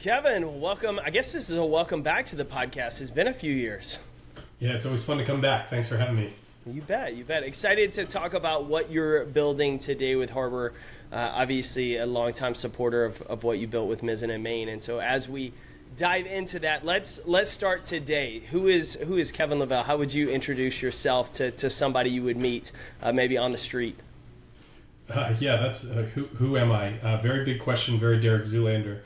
Kevin, welcome. I guess this is a welcome back to the podcast. It's been a few years. Yeah, it's always fun to come back. Thanks for having me. You bet. Excited to talk about what you're building today with Harbor. Obviously, a longtime supporter of what you built with Mizzen Main. And so as we dive into that, let's start today. Who is Kevin Lavelle? How would you introduce yourself to somebody you would meet maybe on the street? That's who am I? Very big question, very Derek Zoolander.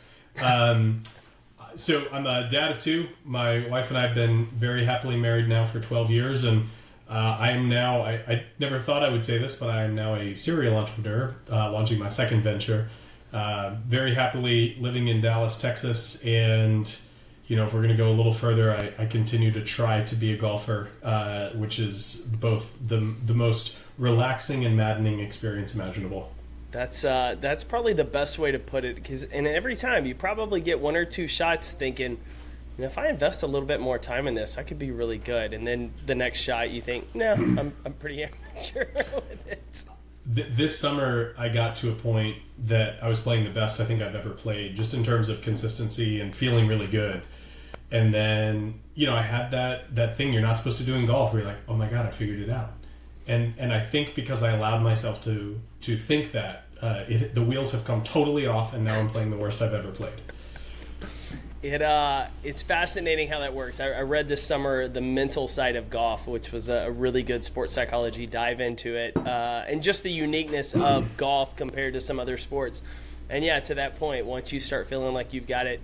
So I'm a dad of two. My wife and I have been very happily married now for 12 years, and I am now, I never thought I would say this, but I am now a serial entrepreneur, launching my second venture. Very happily living in Dallas, Texas, and if we're going to go a little further, I continue to try to be a golfer, which is both the most relaxing and maddening experience imaginable. That's probably the best way to put it, because every time you probably get one or two shots thinking, if I invest a little bit more time in this, I could be really good. And then the next shot you think, no, I'm pretty amateur with it. This summer, I got to a point that I was playing the best I think I've ever played, just in terms of consistency and feeling really good. And then, I had that thing you're not supposed to do in golf where you're like, oh my God, I figured it out. And I think because I allowed myself to think that, the wheels have come totally off, and now I'm playing the worst I've ever played. It's fascinating how that works. I read this summer The Mental Side of Golf, which was a really good sports psychology dive into it, and just the uniqueness of golf compared to some other sports. And yeah, to that point, once you start feeling like you've got it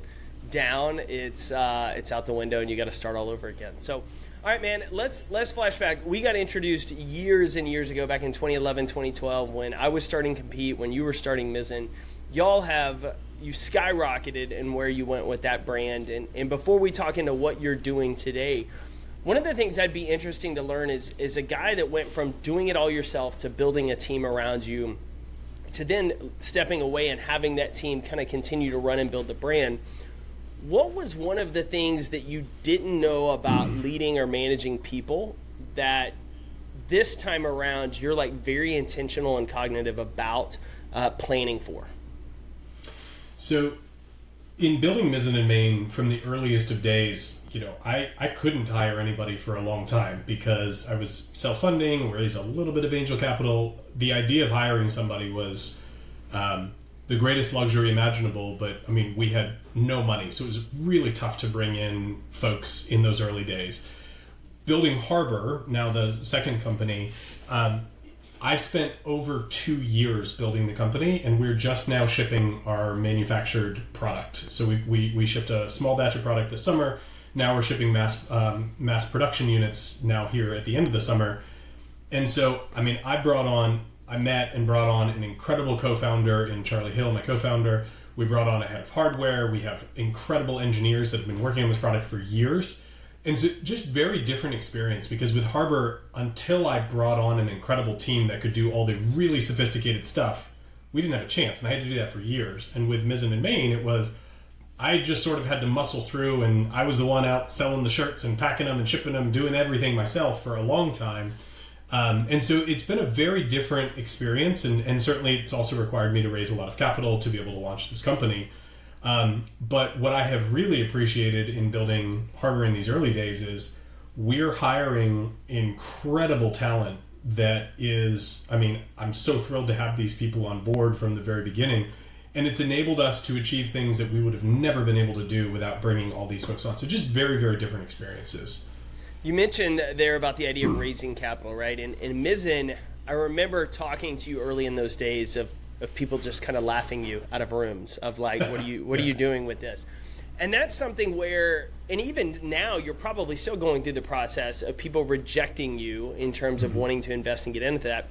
down, it's out the window and you got to start all over again. So, all right, man, let's flash back. We got introduced years and years ago, back in 2011, 2012, when I was starting Compete, when you were starting Mizzen. You skyrocketed in where you went with that brand. And before we talk into what you're doing today, one of the things that'd be interesting to learn is a guy that went from doing it all yourself to building a team around you to then stepping away and having that team kind of continue to run and build the brand. What was one of the things that you didn't know about leading or managing people that this time around you're like very intentional and cognitive about planning for? So in building Mizzen Main from the earliest of days, I couldn't hire anybody for a long time because I was self-funding, raised a little bit of angel capital. The idea of hiring somebody was the greatest luxury imaginable, but we had no money, so it was really tough to bring in folks in those early days. Building Harbor, now the second company, I've spent over 2 years building the company, and we're just now shipping our manufactured product. So we shipped a small batch of product this summer. Now we're shipping mass production units now here at the end of the summer. And so, I met and brought on an incredible co-founder in Charlie Hill, my co-founder. We brought on a head of hardware. We have incredible engineers that have been working on this product for years. And so just very different experience, because with Harbor, until I brought on an incredible team that could do all the really sophisticated stuff, we didn't have a chance. And I had to do that for years. And with Mizzen Main, it was, I just sort of had to muscle through, and I was the one out selling the shirts and packing them and shipping them, doing everything myself for a long time. And so it's been a very different experience, and certainly it's also required me to raise a lot of capital to be able to launch this company. But what I have really appreciated in building Harbor in these early days is we're hiring incredible talent that is, I'm so thrilled to have these people on board from the very beginning. And it's enabled us to achieve things that we would have never been able to do without bringing all these folks on. So just very, very different experiences. You mentioned there about the idea of raising capital, right? And Mizzen, I remember talking to you early in those days of people just kind of laughing you out of rooms of like, what are you doing with this? And that's something where, and even now you're probably still going through the process of people rejecting you in terms of wanting to invest and get into that.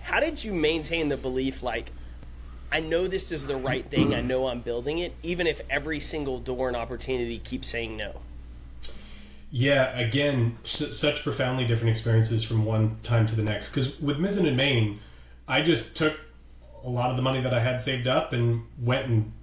How did you maintain the belief, like, I know this is the right thing, I know I'm building it, even if every single door and opportunity keeps saying no? Yeah, again, such profoundly different experiences from one time to the next. Because with Mizzen Main, I just took a lot of the money that I had saved up and went and,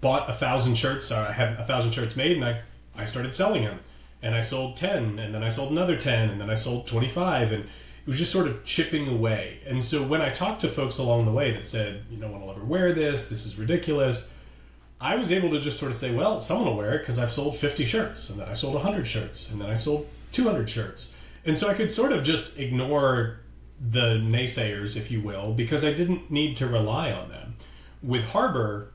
bought 1,000 shirts. I had 1,000 shirts made, and I started selling them. And I sold 10, and then I sold another 10, and then I sold 25. And it was just sort of chipping away. And so when I talked to folks along the way that said, no one will ever wear this is ridiculous, I was able to just sort of say, well, someone will wear it because I've sold 50 shirts, and then I sold 100 shirts, and then I sold 200 shirts. And so I could sort of just ignore the naysayers, if you will, because I didn't need to rely on them. With Harbor,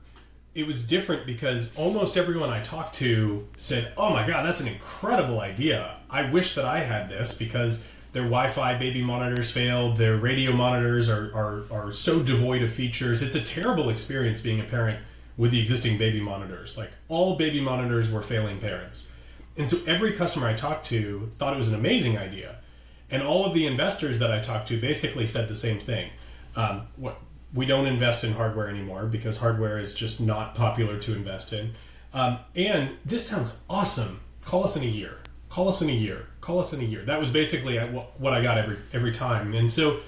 it was different because almost everyone I talked to said, oh my God, that's an incredible idea. I wish that I had this because their Wi-Fi baby monitors failed. Their radio monitors are so devoid of features. It's a terrible experience being a parent with the existing baby monitors. Like, all baby monitors were failing parents. And so every customer I talked to thought it was an amazing idea. And all of the investors that I talked to basically said the same thing. We don't invest in hardware anymore because hardware is just not popular to invest in. And this sounds awesome. Call us in a year. Call us in a year. Call us in a year. That was basically what I got every time. And so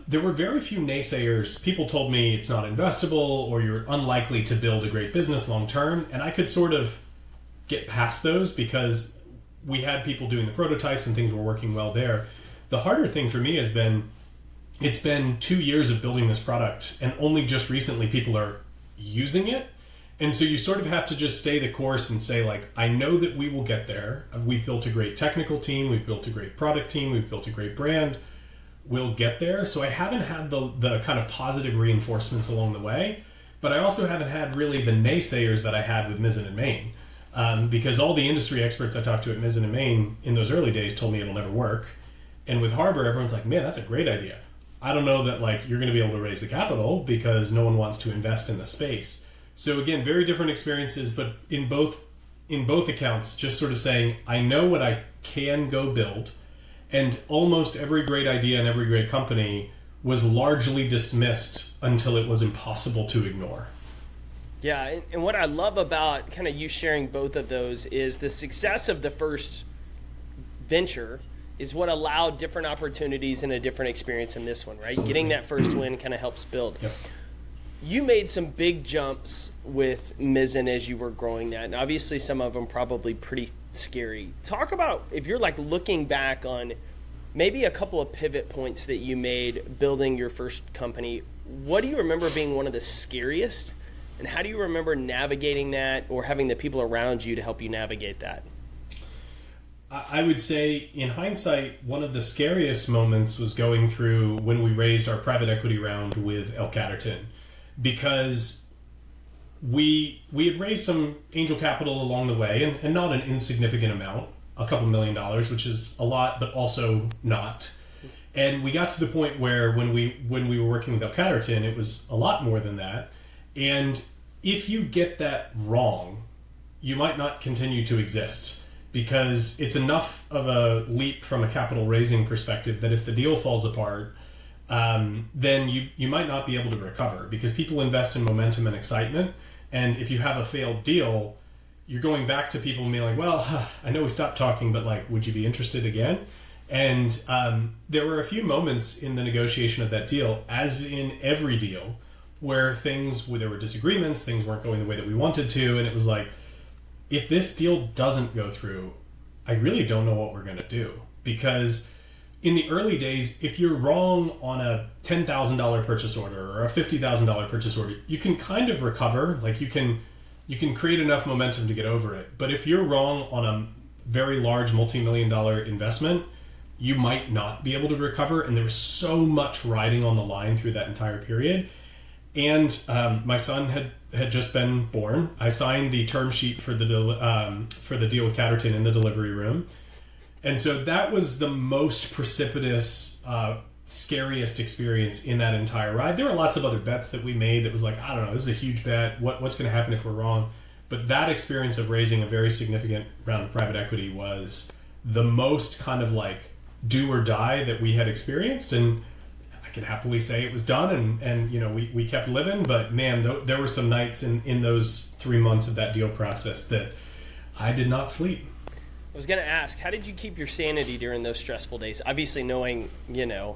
there were very few naysayers. People told me it's not investable or you're unlikely to build a great business long term. And I could sort of get past those because we had people doing the prototypes and things were working well there. The harder thing for me has been, it's been 2 years of building this product and only just recently people are using it. And so you sort of have to just stay the course and say, like, I know that we will get there. We've built a great technical team. We've built a great product team. We've built a great brand. We'll get there. So I haven't had the kind of positive reinforcements along the way, but I also haven't had really the naysayers that I had with Mizzen Main. Because all the industry experts I talked to at Mizzen Main in those early days told me it'll never work. And with Harbor, everyone's like, man, that's a great idea. I don't know that, like, you're going to be able to raise the capital because no one wants to invest in the space. So again, very different experiences, but in both accounts, just sort of saying, I know what I can go build. And almost every great idea and every great company was largely dismissed until it was impossible to ignore. Yeah, and what I love about kind of you sharing both of those is the success of the first venture is what allowed different opportunities and a different experience in this one, right? Absolutely. Getting that first win kind of helps build. Yep. You made some big jumps with Mizzen as you were growing that, and obviously some of them probably pretty scary. Talk about, if you're like looking back on maybe a couple of pivot points that you made building your first company, what do you remember being one of the scariest? And how do you remember navigating that or having the people around you to help you navigate that? I would say, in hindsight, one of the scariest moments was going through when we raised our private equity round with El Caterton, because we had raised some angel capital along the way, and not an insignificant amount, a couple $1 million, which is a lot, but also not. And we got to the point where when we were working with El Caterton, it was a lot more than that. And if you get that wrong, you might not continue to exist, because it's enough of a leap from a capital raising perspective that if the deal falls apart, then you might not be able to recover, because people invest in momentum and excitement. And if you have a failed deal, you're going back to people and being like, well, I know we stopped talking, but like, would you be interested again? And there were a few moments in the negotiation of that deal, as in every deal, where there were disagreements, things weren't going the way that we wanted to, and it was like, if this deal doesn't go through, I really don't know what we're going to do. Because in the early days, if you're wrong on a $10,000 purchase order or a $50,000 purchase order, you can kind of recover. Like, you can create enough momentum to get over it. But if you're wrong on a very large multi-million-dollar investment, you might not be able to recover. And there was so much riding on the line through that entire period. And my son had just been born. I signed the term sheet for the deal with Caterton in the delivery room. And so that was the most precipitous, scariest experience in that entire ride. There were lots of other bets that we made that was like, I don't know, this is a huge bet. What's going to happen if we're wrong? But that experience of raising a very significant round of private equity was the most kind of like do or die that we had experienced. And I can happily say it was done, and you know, we kept living. But man, there were some nights in those 3 months of that deal process that I did not sleep. I was going to ask, how did you keep your sanity during those stressful days? Obviously, knowing, you know,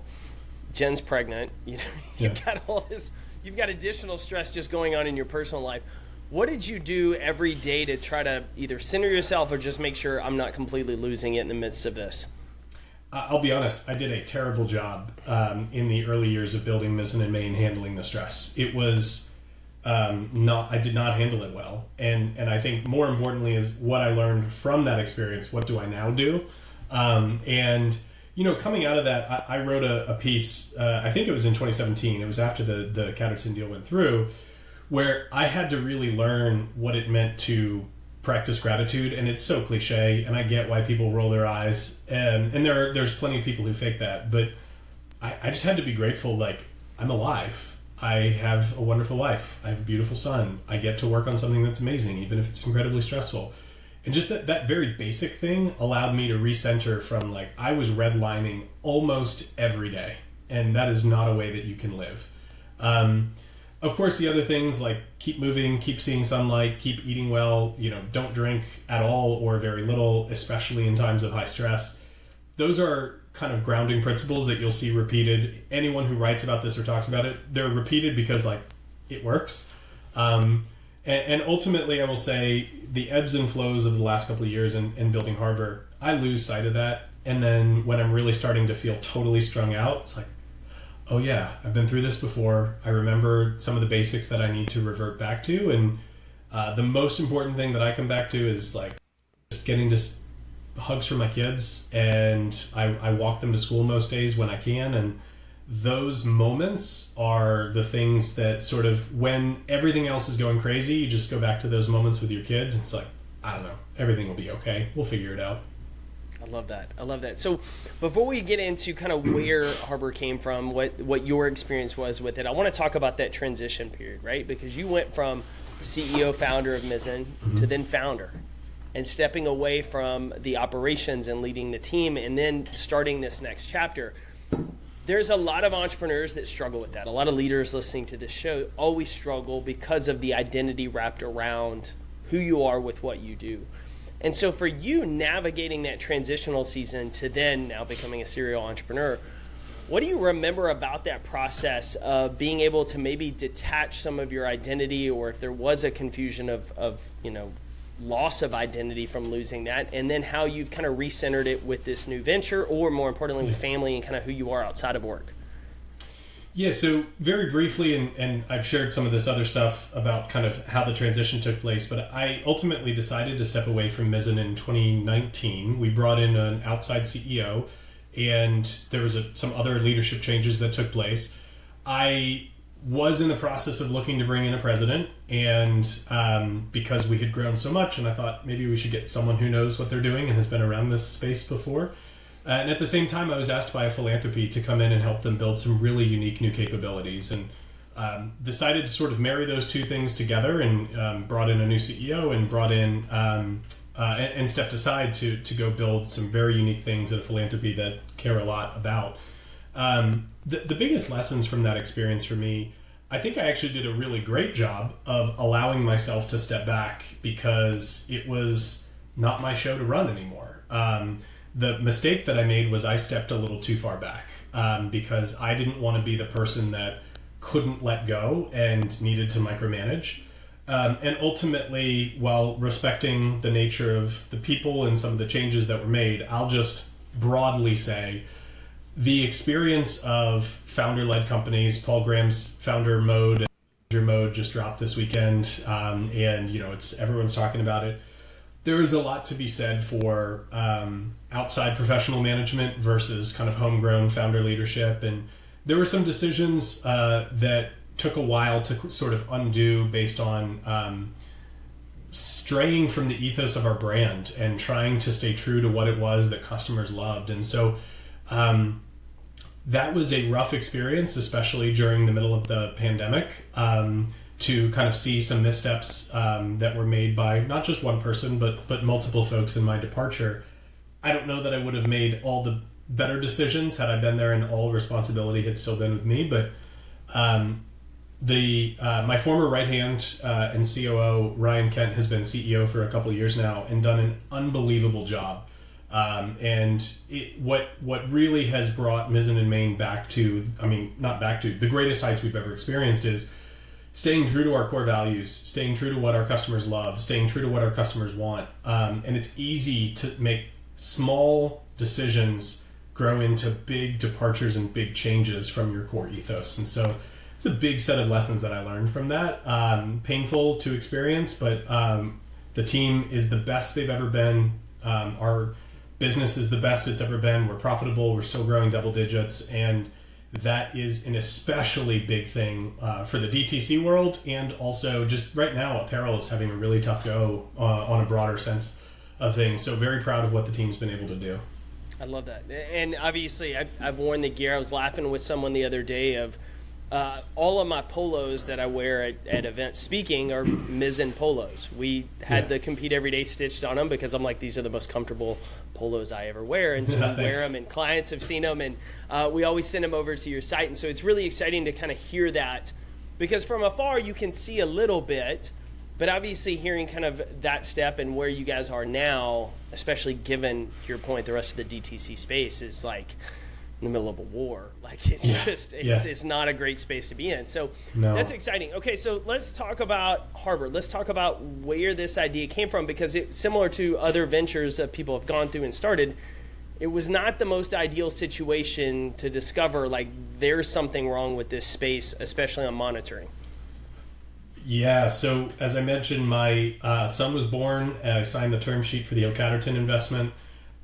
Jen's pregnant, you know, you've got all this, you've got additional stress just going on in your personal life. What did you do every day to try to either center yourself or just make sure I'm not completely losing it in the midst of this? I'll be honest, I did a terrible job in the early years of building Mizzen Main handling the stress. It was I did not handle it well. And I think more importantly is what I learned from that experience. What do I now do? And coming out of that, I wrote a piece, I think it was in 2017. It was after the Catterton deal went through, where I had to really learn what it meant to practice gratitude. And it's so cliche, and I get why people roll their eyes. And there's plenty of people who fake that. But I just had to be grateful, like, I'm alive. I have a wonderful life. I have a beautiful son. I get to work on something that's amazing, even if it's incredibly stressful. And just that very basic thing allowed me to recenter from, like, I was redlining almost every day. And that is not a way that you can live. Of course, the other things like keep moving, keep seeing sunlight, keep eating well, don't drink at all or very little, especially in times of high stress. Those are kind of grounding principles that you'll see repeated. Anyone who writes about this or talks about it, they're repeated because, like, it works. And ultimately, I will say the ebbs and flows of the last couple of years in building Harbor, I lose sight of that. And then when I'm really starting to feel totally strung out, it's like, oh yeah, I've been through this before. I remember some of the basics that I need to revert back to. And the most important thing that I come back to is, like, just getting hugs from my kids. And I walk them to school most days when I can. And those moments are the things that sort of, when everything else is going crazy, you just go back to those moments with your kids. It's like, I don't know, everything will be okay. We'll figure it out. I love that. So before we get into kind of where Harbor came from, what your experience was with it, I want to talk about that transition period, right? Because you went from CEO, founder of Mizzen to then founder, and stepping away from the operations and leading the team and then starting this next chapter. There's a lot of entrepreneurs that struggle with that. A lot of leaders listening to this show always struggle because of the identity wrapped around who you are with what you do. And so for you, navigating that transitional season to then now becoming a serial entrepreneur, what do you remember about that process of being able to maybe detach some of your identity, or if there was a confusion of loss of identity from losing that, and then how you've kind of recentered it with this new venture, or more importantly with family and kind of who you are outside of work? Yeah, so very briefly, and I've shared some of this other stuff about kind of how the transition took place, but I ultimately decided to step away from Mizzen in 2019. We brought in an outside CEO, and there was some other leadership changes that took place. I was in the process of looking to bring in a president, and because we had grown so much, and I thought maybe we should get someone who knows what they're doing and has been around this space before. And at the same time, I was asked by a philanthropy to come in and help them build some really unique new capabilities, and decided to sort of marry those two things together, and brought in a new CEO and brought in and stepped aside to go build some very unique things at a philanthropy that care a lot about. The biggest lessons from that experience for me, I think I actually did a really great job of allowing myself to step back, because it was not my show to run anymore. The mistake that I made was I stepped a little too far back, because I didn't want to be the person that couldn't let go and needed to micromanage. And ultimately, while respecting the nature of the people and some of the changes that were made, I'll just broadly say the experience of founder-led companies, Paul Graham's founder mode and manager mode just dropped this weekend, and everyone's talking about it. There is a lot to be said for outside professional management versus kind of homegrown founder leadership. And there were some decisions that took a while to sort of undo based on straying from the ethos of our brand and trying to stay true to what it was that customers loved. And so that was a rough experience, especially during the middle of the pandemic. To kind of see some missteps that were made by not just one person, but multiple folks in my departure. I don't know that I would have made all the better decisions had I been there and all responsibility had still been with me. But my former right hand and COO, Ryan Kent, has been CEO for a couple of years now and done an unbelievable job. What really has brought Mizzen Main the greatest heights we've ever experienced is staying true to our core values, staying true to what our customers love, staying true to what our customers want. And it's easy to make small decisions grow into big departures and big changes from your core ethos. And so it's a big set of lessons that I learned from that. Painful to experience, but the team is the best they've ever been. Our business is the best it's ever been. We're profitable. We're still growing double digits. And that is an especially big thing for the DTC world. And also just right now, apparel is having a really tough go on a broader sense of things. So very proud of what the team's been able to do. I love that. And obviously, I've worn the gear. I was laughing with someone the other day of all of my polos that I wear at events speaking are Mizzen polos. We had the Compete Every Day stitched on them because I'm like, these are the most comfortable polos I ever wear. And so we wear them, and clients have seen them, and we always send them over to your site. And so it's really exciting to kind of hear that, because from afar you can see a little bit, but obviously hearing kind of that step and where you guys are now, especially given your point, the rest of the DTC space is like in the middle of a war. Like it's not a great space to be in. So that's exciting. Okay, so let's talk about Harbor. Let's talk about where this idea came from, because it's similar to other ventures that people have gone through and started. It was not the most ideal situation to discover like there's something wrong with this space, especially on monitoring. Yeah, so as I mentioned, my son was born, and I signed the term sheet for the O'Catterton investment.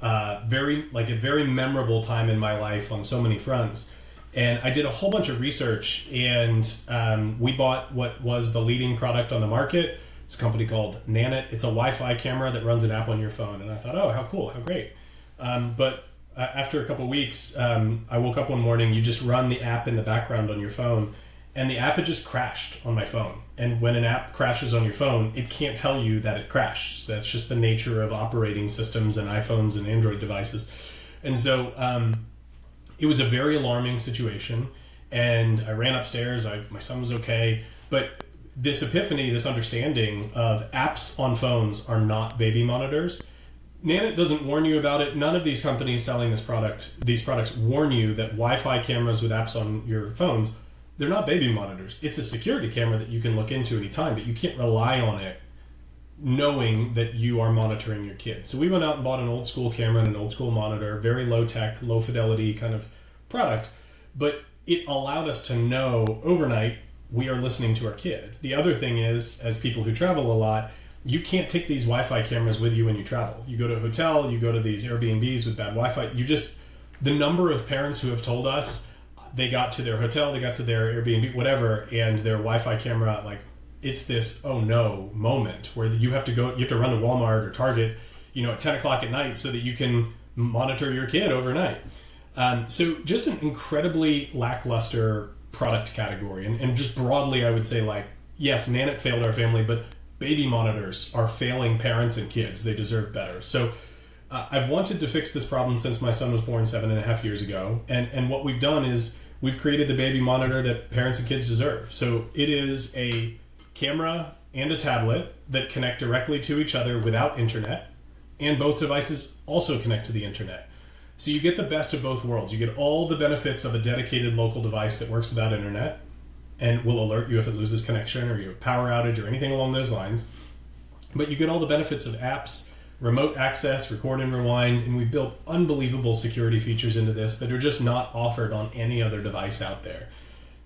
A very memorable time in my life on so many fronts. And I did a whole bunch of research, and we bought what was the leading product on the market. It's a company called Nanit. It's a Wi-Fi camera that runs an app on your phone. And I thought, oh, how cool, how great. But after a couple of weeks, I woke up one morning, you just run the app in the background on your phone, and the app had just crashed on my phone. And when an app crashes on your phone, it can't tell you that it crashed. That's just the nature of operating systems and iPhones and Android devices. And so it was a very alarming situation. And I ran upstairs. My son was okay. But this epiphany, this understanding of apps on phones are not baby monitors. Nanit doesn't warn you about it. None of these companies selling these products warn you that Wi-Fi cameras with apps on your phones, they're not baby monitors. It's a security camera that you can look into anytime, but you can't rely on it knowing that you are monitoring your kids. So we went out and bought an old school camera and an old school monitor, very low tech, low fidelity kind of product, but it allowed us to know overnight we are listening to our kid. The other thing is, as people who travel a lot, you can't take these Wi-Fi cameras with you when you travel. You go to a hotel, you go to these Airbnbs with bad Wi-Fi, the number of parents who have told us they got to their hotel, they got to their Airbnb, whatever, and their Wi-Fi camera, like, it's this oh no moment where you have to run to Walmart or Target, at 10 o'clock at night so that you can monitor your kid overnight. So just an incredibly lackluster product category. And just broadly, I would say, like, yes, Nanit failed our family, but baby monitors are failing parents and kids. They deserve better. So I've wanted to fix this problem since my son was born 7.5 years ago. And what we've done is we've created the baby monitor that parents and kids deserve. So it is a camera and a tablet that connect directly to each other without internet, and both devices also connect to the internet. So you get the best of both worlds. You get all the benefits of a dedicated local device that works without internet and will alert you if it loses connection or you have a power outage or anything along those lines. But you get all the benefits of apps, remote access, record and rewind, and we built unbelievable security features into this that are just not offered on any other device out there.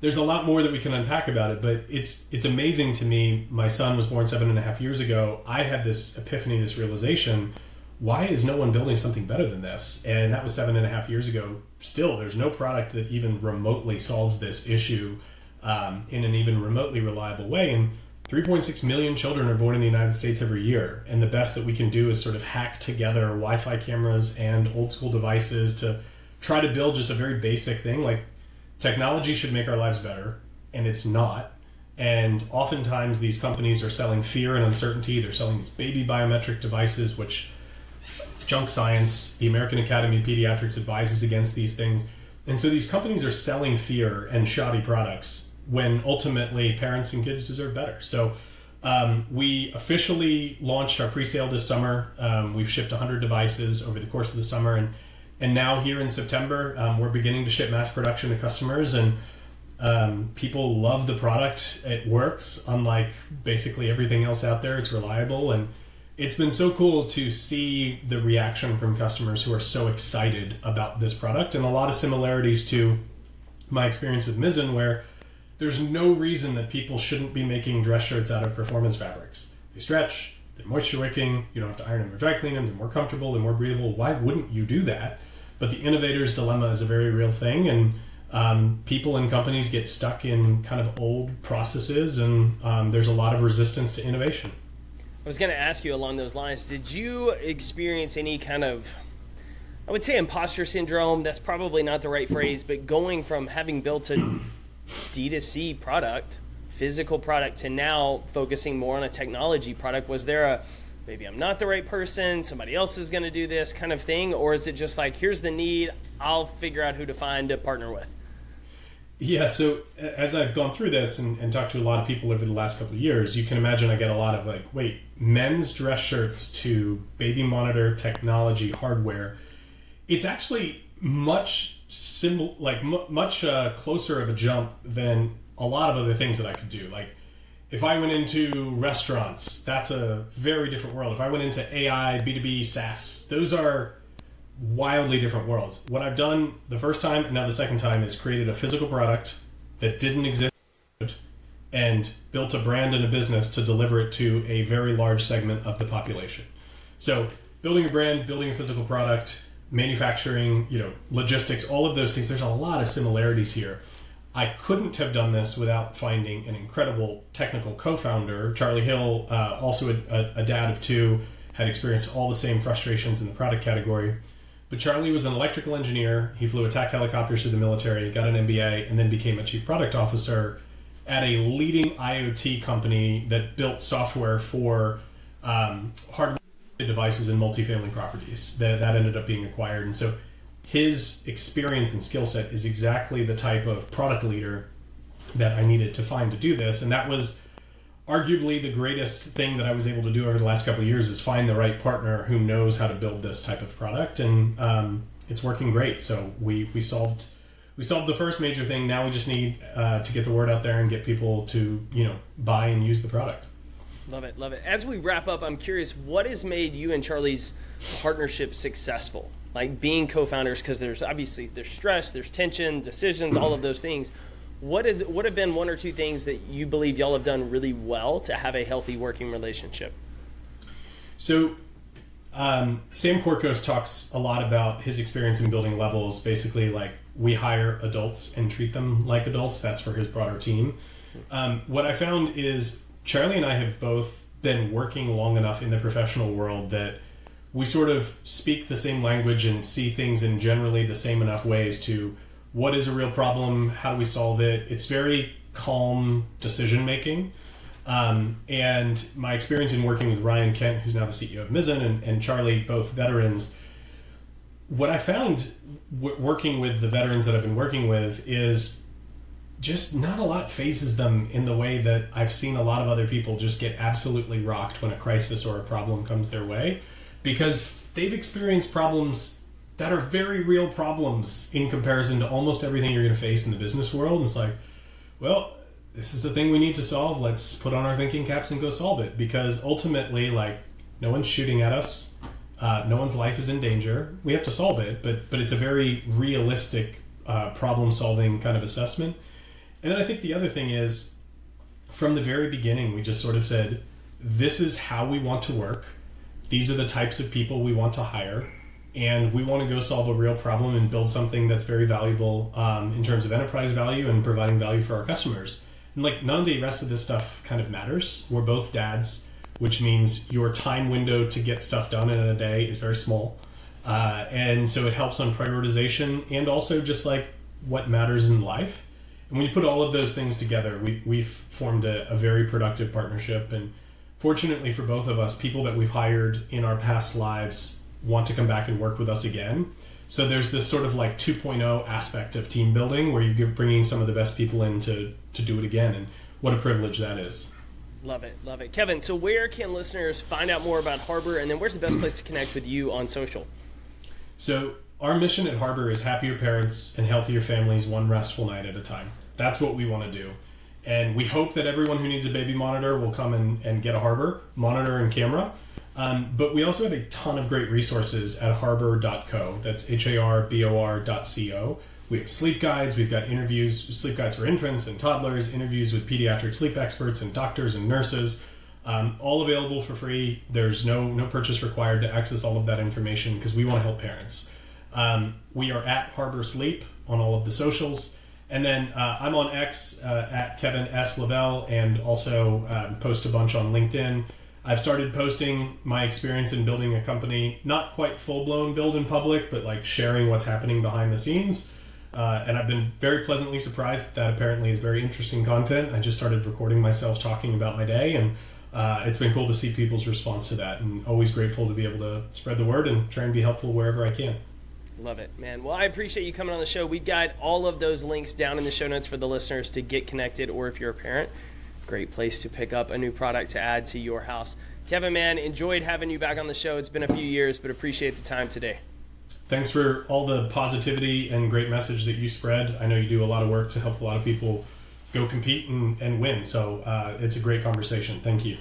There's a lot more that we can unpack about it, but it's amazing to me. My son was born 7.5 years ago. I had this epiphany, this realization, why is no one building something better than this? And that was 7.5 years ago. Still, there's no product that even remotely solves this issue in an even remotely reliable way. And 3.6 million children are born in the United States every year. And the best that we can do is sort of hack together Wi-Fi cameras and old school devices to try to build just a very basic thing. Like, technology should make our lives better, and it's not. And oftentimes these companies are selling fear and uncertainty. They're selling these baby biometric devices, which it's junk science. The American Academy of Pediatrics advises against these things. And so these companies are selling fear and shoddy products when ultimately parents and kids deserve better. So we officially launched our pre-sale this summer. We've shipped 100 devices over the course of the summer. And now here in September, we're beginning to ship mass production to customers. And people love the product. It works, unlike basically everything else out there. It's reliable. And it's been so cool to see the reaction from customers who are so excited about this product, and a lot of similarities to my experience with Mizzen, where there's no reason that people shouldn't be making dress shirts out of performance fabrics. They stretch, they're moisture wicking, you don't have to iron them or dry clean them, they're more comfortable, they're more breathable. Why wouldn't you do that? But the innovator's dilemma is a very real thing, and people and companies get stuck in kind of old processes, and there's a lot of resistance to innovation. I was going to ask you along those lines, did you experience any kind of, I would say imposter syndrome, that's probably not the right phrase, but going from having built a D2C product, physical product, to now focusing more on a technology product, was there a, maybe I'm not the right person, somebody else is going to do this kind of thing, or is it just like, here's the need, I'll figure out who to find to partner with? Yeah, so as I've gone through this and talked to a lot of people over the last couple of years, you can imagine I get a lot of like, wait, men's dress shirts to baby monitor technology hardware. It's actually much closer of a jump than a lot of other things that I could do. Like if I went into restaurants, that's a very different world. If I went into AI, B2B, SaaS, those are wildly different worlds. What I've done the first time and now the second time is created a physical product that didn't exist and built a brand and a business to deliver it to a very large segment of the population. So building a brand, building a physical product, manufacturing, logistics, all of those things, there's a lot of similarities here. I couldn't have done this without finding an incredible technical co-founder. Charlie Hill, also a dad of two, had experienced all the same frustrations in the product category. But Charlie was an electrical engineer. He flew attack helicopters through the military, got an MBA, and then became a chief product officer at a leading IoT company that built software for hardware devices in multifamily properties. That ended up being acquired. And so his experience and skill set is exactly the type of product leader that I needed to find to do this. And that was arguably the greatest thing that I was able to do over the last couple of years, is find the right partner who knows how to build this type of product, and it's working great. So we solved the first major thing. Now we just need to get the word out there and get people to buy and use the product. Love it, love it. As we wrap up, I'm curious, what has made you and Charlie's partnership successful? Like being co-founders, because there's stress, there's tension, decisions, all of those things. What have been one or two things that you believe y'all have done really well to have a healthy working relationship? So Sam Korkos talks a lot about his experience in building Levels. Basically, like, we hire adults and treat them like adults. That's for his broader team. What I found is Charlie and I have both been working long enough in the professional world that we sort of speak the same language and see things in generally the same enough ways to what is a real problem, how do we solve it. It's very calm decision making. And my experience in working with Ryan Kent, who's now the CEO of Mizzen, and Charlie, both veterans, what I found working with the veterans that I've been working with is just not a lot phases them in the way that I've seen a lot of other people just get absolutely rocked when a crisis or a problem comes their way, because they've experienced problems that are very real problems in comparison to almost everything you're going to face in the business world. And it's like, well, this is a thing we need to solve. Let's put on our thinking caps and go solve it. Because ultimately, like, no one's shooting at us. No one's life is in danger. We have to solve it, but it's a very realistic problem-solving kind of assessment. And then I think the other thing is, from the very beginning, we just sort of said, this is how we want to work. These are the types of people we want to hire. And we want to go solve a real problem and build something that's very valuable in terms of enterprise value and providing value for our customers. And like, none of the rest of this stuff kind of matters. We're both dads, which means your time window to get stuff done in a day is very small. And so it helps on prioritization and also just like what matters in life. And when you put all of those things together, we've formed a very productive partnership. And fortunately for both of us, people that we've hired in our past lives want to come back and work with us again. So there's this sort of like 2.0 aspect of team building where you're bringing some of the best people in to do it again. And what a privilege that is. Love it, love it. Kevin, so where can listeners find out more about Harbor, and then where's the best place to connect with you on social? So our mission at Harbor is happier parents and healthier families, one restful night at a time. That's what we want to do. And we hope that everyone who needs a baby monitor will come and get a Harbor monitor and camera. But we also have a ton of great resources at harbor.co. That's HARBOR.co, We have sleep guides. We've got interviews, sleep guides for infants and toddlers, interviews with pediatric sleep experts and doctors and nurses, all available for free. There's no purchase required to access all of that information because we want to help parents. We are at Harbor Sleep on all of the socials. And then I'm on X at Kevin S. Lavelle, and also post a bunch on LinkedIn. I've started posting my experience in building a company, not quite full-blown build in public, but like sharing what's happening behind the scenes. And I've been very pleasantly surprised that apparently is very interesting content. I just started recording myself talking about my day, and it's been cool to see people's response to that, and always grateful to be able to spread the word and try and be helpful wherever I can. Love it, man. Well, I appreciate you coming on the show. We've got all of those links down in the show notes for the listeners to get connected, or if you're a parent, great place to pick up a new product to add to your house. Kevin, man, enjoyed having you back on the show. It's been a few years, but appreciate the time today. Thanks for all the positivity and great message that you spread. I know you do a lot of work to help a lot of people go compete and win. So it's a great conversation. Thank you.